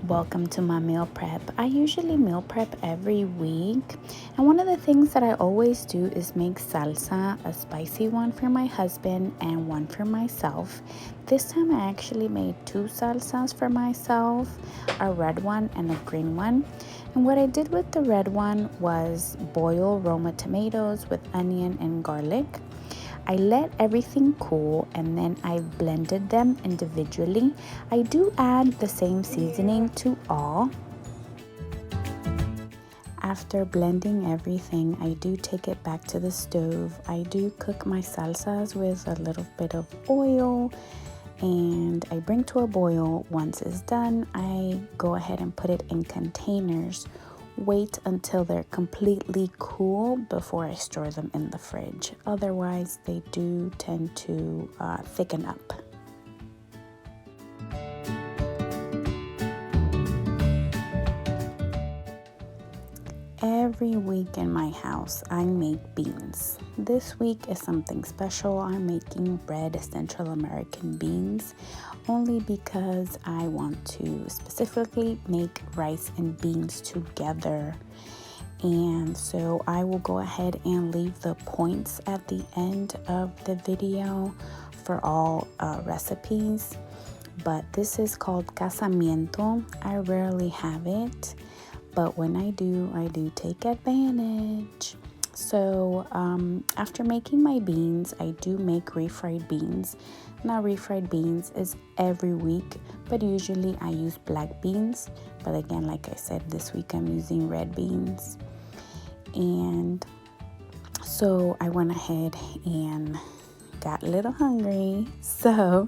Welcome to my meal prep. I usually meal prep every week, and one of the things that I always do is make salsa, a spicy one for my husband and one for myself. This time I actually made two salsas for myself, a red one and a green one. And what I did with the red one was boil Roma tomatoes with onion and garlic. I let everything cool and then I blended them individually. I do add the same seasoning to all. After blending everything, I do take it back to the stove. I do cook my salsas with a little bit of oil and I bring to a boil. Once it's done, I go ahead and put it in containers. Wait until they're completely cool before I store them in the fridge. Otherwise, they do tend to thicken up. Every week in my house, I make beans. This week is something special. I'm making red Central American beans only because I want to specifically make rice and beans together. And so I will go ahead and leave the points at the end of the video for all recipes. But this is called casamiento. I rarely have it, but when I do take advantage. So after making my beans, I do make refried beans. Now refried beans is every week, but usually I use black beans. But again, like I said, this week I'm using red beans. And so I went ahead and got a little hungry. So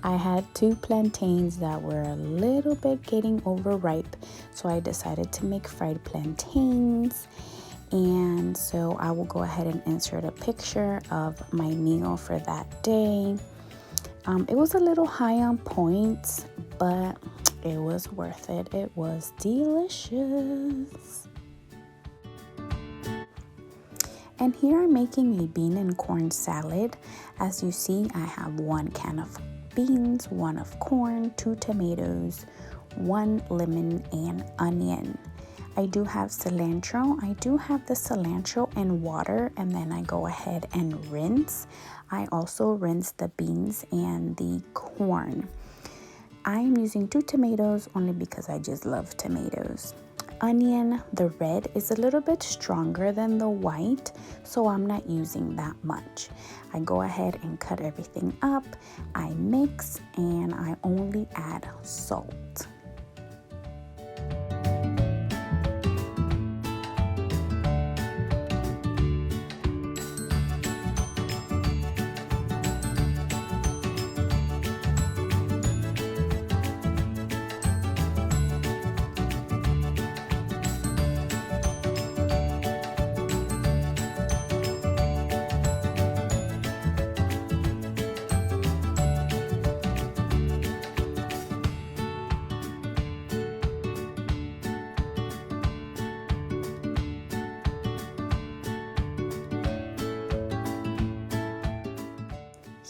I had two plantains that were a little bit getting overripe. So I decided to make fried plantains. And so I will go ahead and insert a picture of my meal for that day. It was a little high on points, but it was worth it. It was delicious. And here I'm making a bean and corn salad. As you see, I have 1 can of beans, 1 of corn, 2 tomatoes, 1 lemon, and onion. I do have cilantro. I do have the cilantro in water, and then I go ahead and rinse. I also rinse the beans and the corn. I am using 2 tomatoes only because I just love tomatoes. Onion, the red is a little bit stronger than the white, so I'm not using that much. I go ahead and cut everything up, I mix, and I only add salt.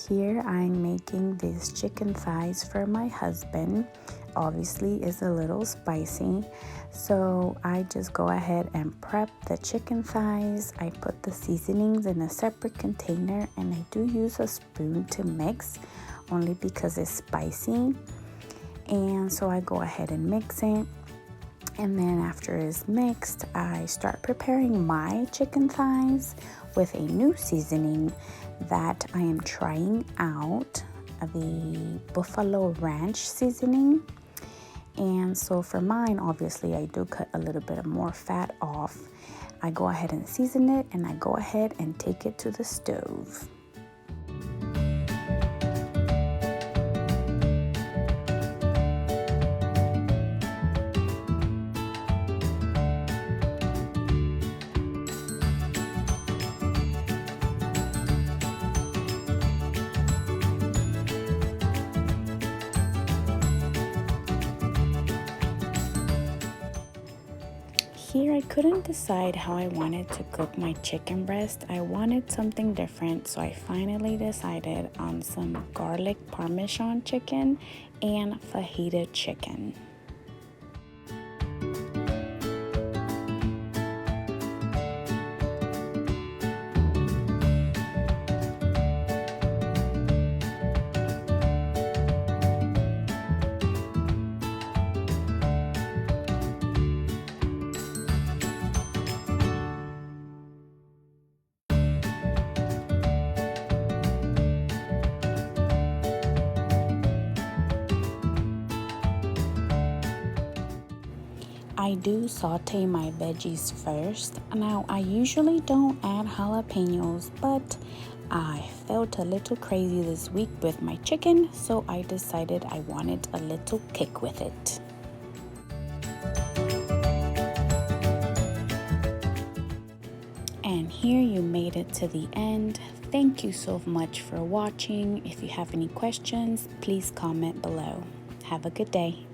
Here I'm making these chicken thighs for my husband. Obviously it's a little spicy, so I just go ahead and prep the chicken thighs. I put the seasonings in a separate container, and I do use a spoon to mix only because it's spicy. And so I go ahead and mix it. And then after it's mixed, I start preparing my chicken thighs with a new seasoning that I am trying out, the Buffalo Ranch seasoning. And so for mine, obviously I do cut a little bit more fat off. I go ahead and season it, and I go ahead and take it to the stove. Here I couldn't decide how I wanted to cook my chicken breast. I wanted something different, so I finally decided on some garlic parmesan chicken and fajita chicken. I do saute my veggies first. Now, I usually don't add jalapenos, but I felt a little crazy this week with my chicken, so I decided I wanted a little kick with it. And here you made it to the end. Thank you so much for watching. If you have any questions, please comment below. Have a good day.